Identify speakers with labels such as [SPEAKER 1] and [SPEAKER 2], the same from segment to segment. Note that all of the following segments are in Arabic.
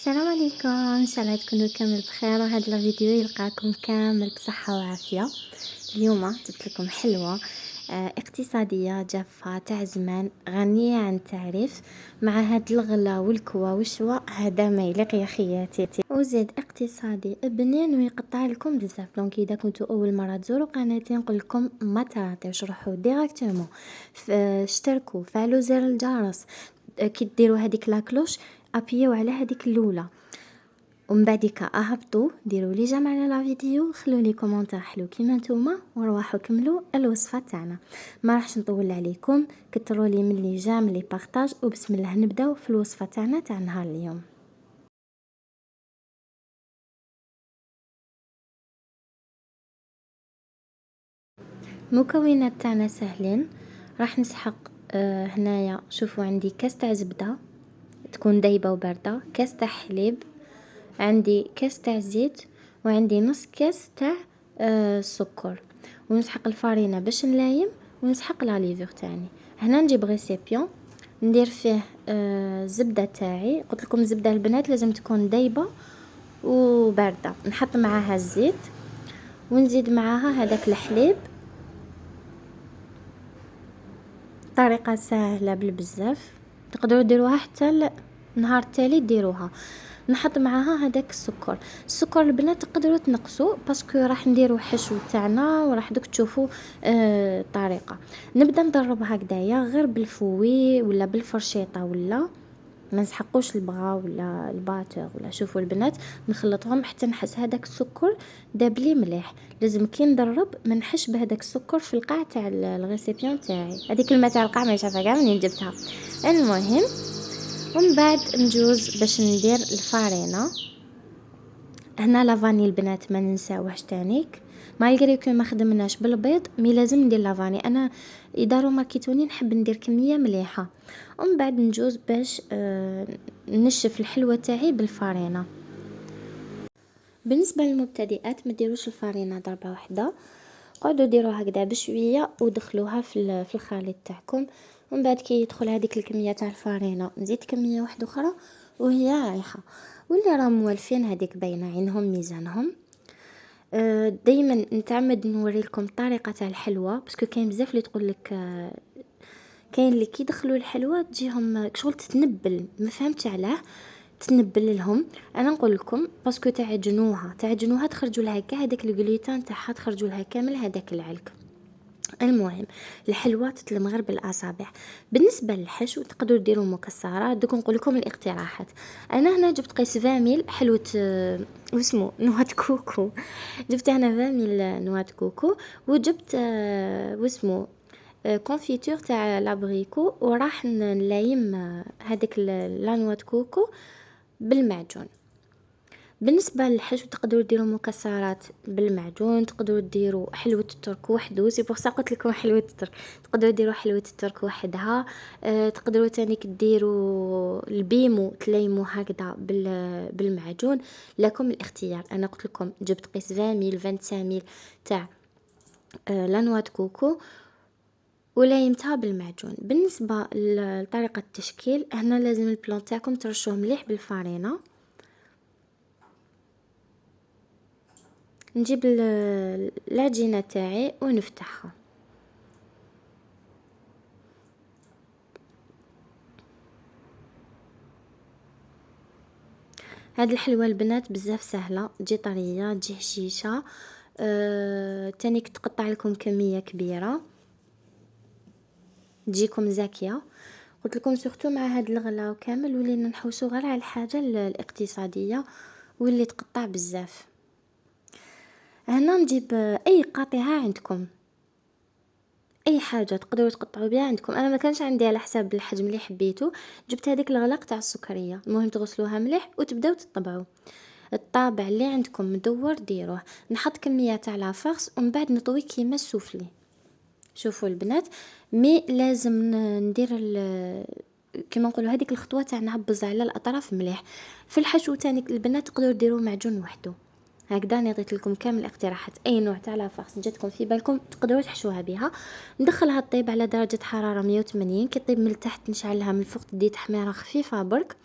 [SPEAKER 1] السلام عليكم، ان شاء الله تكونوا كامل بخير. وهذا الفيديو يلقاكم كامل بصحه وعافيه. اليوم جبت لكم حلوه اقتصاديه جافه تاع زمان، غنيه عن التعريف. مع هاد الغلا والكوا والشواء هذا ما يليق يا خياتي، وزيد اقتصادي بنين ويقطع لكم بزاف. دونك اذا كنتوا اول مره تزوروا قناتي نقول لكم ما تراطيوش، روحوا ديريكتومون اشتركوا، فعلوا زر الجرس، كي ديروا هذيك لاكلوش ابيو على هذيك الاولى، ومن بعديك اهبطوا ديروا لي جيم على لا فيديو، خلوا لي كومونتير حلو كيما نتوما، ورواحوا كملوا الوصفه تاعنا. ما راحش نطول عليكم، كثروا لي من لي جيم لي بارطاج، وبسم الله نبداو في الوصفه تاعنا تاع نهار اليوم. المكونات تاعنا سهلين. راح نسحق هنايا شوفوا عندي كاس تاع زبده تكون دايبه وبارده، كاس تاع حليب، عندي كاس تاع زيت، وعندي نص كاس تاع السكر. ونسحق الفارينه باش نلايم، ونسحق لا ليفور تاعي. هنا نجيب ريسيبيون ندير فيه الزبده تاعي. قلت لكم الزبده البنات لازم تكون دايبه وبارده. نحط معاها الزيت، ونزيد معاها هذاك الحليب. طريقه سهله بالبزاف، تقدروا ديروها حتى النهار التالي ديروها. نحط معاها هذاك السكر البنات تقدروا تنقصوا باسكو راح نديروا حشو تاعنا، وراح دوك تشوفوا الطريقه. نبدا نضرب هكذايا غير بالفوي ولا بالفرشيطه، ولا ما نسحقوش البغا ولا الباتور ولا. شوفوا البنات نخلطهم حتى نحس هذاك السكر داب لي مليح. لازم كي ندرب ما نحش بهذاك السكر في القاع تاع الغيسيبيون تاعي. هذيك الماء تاع القاع ما شافها كاع منين جبتها. المهم ومن بعد نجوز باش ندير الفارينه. هنا لافاني البنات ما ننساوهش تانيك، مالغري كو ما خدمناش بالبيض مي لازم ندير لافاني. انا ادارو ماركيتوني نحب ندير كميه مليحه. ومن بعد نجوز باش نشف الحلوه تاعي بالفارينه. بالنسبه للمبتدئات ما ديروش الفارينه ضربه واحده، قعدوا ديروها هكذا بشويه ودخلوها في الخليط تاعكم. ومن بعد كي يدخل هذيك الكميه تاع الفارينه نزيد كميه واحده اخرى وهي رايحه. واللي راهم موالفين هذيك باينه عينهم ميزانهم. دائما نتعمد نوري لكم الطريقه تاع الحلوه باسكو كاين بزاف اللي تقول لك كاين اللي كي يدخلوا الحلوه تجيهم شغل تتنبل، ما فهمتش علاه تنبل لهم. انا نقول لكم باسكو تعجنوها تخرجوا لها كاع هذاك الجلوتين تاعها، تخرجوا لها كامل هذاك العلك. المهم الحلوه تتلم غير بالاصابع. بالنسبه للحشو تقدروا ديروا مكسرات. دوك نقول لكم الاقتراحات. انا هنا جبت قيس 20 ميل حلوه واسمو نواه كوكو. جبت هنا 20 ميل نواه كوكو، وجبت واسمو كونفيتور تاع لابريكو، وراح نلايم هذيك لا نواه كوكو بالمعجون. بالنسبه للحشو تقدروا ديروا مكسرات بالمعجون، تقدروا ديروا حلوه الترك وحده. سي بوغ سا قلت لكم حلوه الترك، تقدروا ديروا حلوه الترك وحدها. تقدروا تانيك ديروا البيمو تليمو هكذا بالمعجون. لكم الاختيار. انا قلت لكم جبت قيس 20 ميل 25 ميل تاع لا نواه كوكو ولايمتها بالمعجون. بالنسبه لطريقه التشكيل، هنا لازم البلان تاعكم ترشوه مليح بالفارينه. نجيب العجينه تاعي ونفتحها. هاد الحلوه البنات بزاف سهله، تجي طريه تجي هشيشه. تانيك تقطع لكم كميه كبيره تجيكم زاكيه. قلت لكم سورتو مع هاد الغلا وكامل ولينا نحوسوا غير على الحاجه الاقتصاديه واللي تقطع بزاف. هنا نجيب اي قاطعه عندكم، اي حاجه تقدروا تقطعوا بها عندكم. انا ما كانش عندي على حساب الحجم اللي حبيته، جبت هذيك الغلاق تاع السكريه. المهم تغسلوها مليح وتبداو تطبعوا. الطابع اللي عندكم مدور ديروه. نحط كميه تاع لافارس ومن بعد نطوي كيما السوفلي. شوفوا البنات مي لازم ندير كما نقولوا هذيك الخطوه تاع نهبز على الاطراف مليح. في الحشو تاني البنات تقدروا ديروا معجون وحده. هكذا انا عطيت لكم كامل الاقتراحات. اي نوع تاع لافارس جاتكم في بالكم تقدروا تحشوها بها. ندخلها تطيب على درجه حراره 180. كي طيب من التحت نشعلها، من الفوق تدي تحميره خفيفه برك.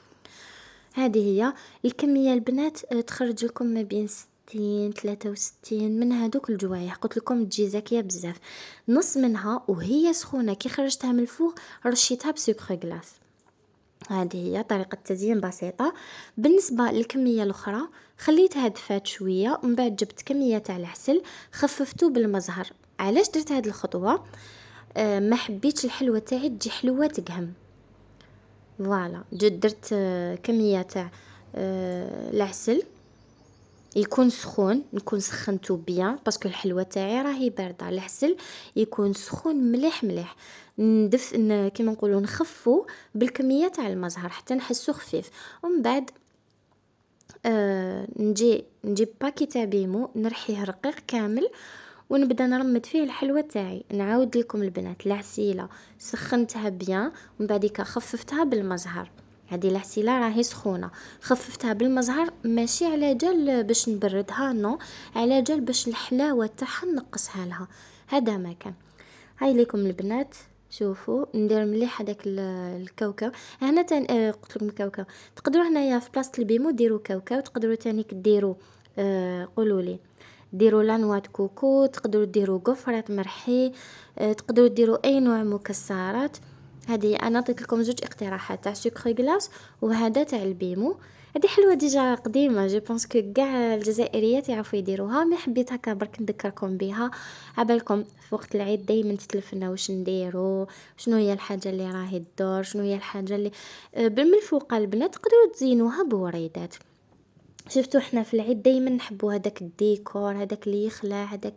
[SPEAKER 1] هذه هي الكميه البنات، تخرج لكم ما بين 60 63 من هذوك الجوايح. قلت لكم تجي زاكيه بزاف. نص منها وهي سخونه كي خرجتها من الفوغ رشيتها بسكر غلاس. هذه هي طريقة تزيين بسيطة. بالنسبة للكمية الأخرى خليتها دفات شوية، ومن بعد جبت كمية تاع العسل خففتو بالمزهر. علاش درت هذه الخطوة؟ ما حبيتش الحلوة تاعي تجي حلوة تقهم. فوالا جيت درت كمية تاع العسل يكون سخون، نكون سخنته بيان باسكو الحلوه تاعي راهي بارده. العسل يكون سخون مليح مليح. ندف كيما نقولوا نخفو بالكميه تاع المزهر حتى نحسو خفيف. ومن بعد نجيب باكي تاع بيمو نرحيه رقيق كامل، ونبدا نرمد فيه الحلوه تاعي. نعاود لكم البنات، العسيله سخنتها بيان ومن بعديك خففتها بالمزهر. هذه العسيله راهي سخونه، خففتها بالمزهر ماشي على جال باش نبردها، نو، على جال باش الحلاوه تاعها نقصها لها. هذا ما كان. هاي ليكم البنات، شوفوا ندير مليح هذاك الكاوكاو. هنا قلت لكم الكاوكاو، تقدروا هنايا في بلاصه البيمو ديروا كاوكاو، تقدروا تاني ديروا قولوا لي ديروا لانوات كوكو، تقدروا ديروا قفرات مرحي، تقدروا ديروا اي نوع مكسرات. هذه انا عطيت لكم زوج اقتراحات تاع سكر غلاس وهذا تاع البيمو. هذه حلوه ديجا قديمه، جو بونس كو كاع الجزائريات يعرفوا يديروها، ما حبيت هكا برك نذكركم بها. عبالكم في وقت العيد دائما تتلفنا واش نديروا، شنو هي الحاجه اللي راهي تدور، شنو هي الحاجه اللي من الفوق. البنات تقدروا تزينوها بوريدات. شفتوا احنا في العيد دايما نحبوا هذاك الديكور، هذاك اللي يخلع هذاك.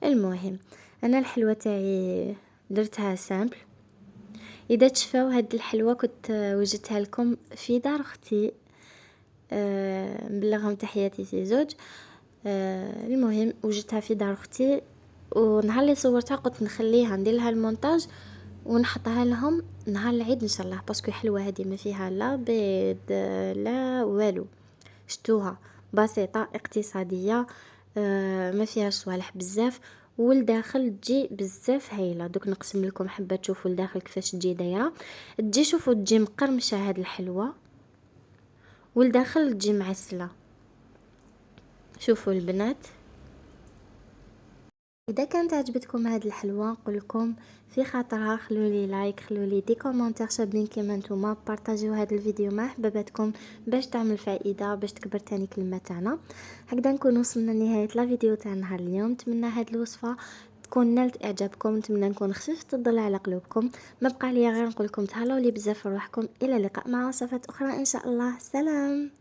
[SPEAKER 1] المهم انا الحلوه تاعي درتها سامبل. اذا تشفاو هاد الحلوه كنت وجدتها لكم في دار اختي، نبلغهم تحياتي في زوج. المهم وجدتها في دار اختي، ونهار اللي صورتها قلت نخليها ندير لها المونتاج ونحطها لهم نهار العيد ان شاء الله، باسكو حلوه هذه ما فيها لا بيض لا والو. شتوها بسيطه اقتصاديه، ما فيها صوالح بزاف، والداخل تجي بزاف هايله. دوك نقسم لكم حبه تشوفوا الداخل كيفاش تجي دايره. تجي شوفوا تجي مقرمشه هاد الحلوه، والداخل تجي معسله. شوفوا البنات، اذا كانت عجبتكم هاد الحلوه نقول لكم في خاطرها خلوا لي لايك، خلوا لي دي كومونتير شابين كيما نتوما، بارطاجيو هذا الفيديو مع حباباتكم باش تعمل فائده، باش تكبر تاني كلمه تاعنا. هكذا نكون وصلنا لنهايه لا فيديو تاع نهار اليوم. نتمنى هاد الوصفه تكون نالت اعجابكم، نتمنى نكون خففت الظل على قلوبكم. ما بقى لي غير نقول لكم تهلاو لي بزاف في روحكم. الى اللقاء مع وصفات اخرى ان شاء الله. سلام.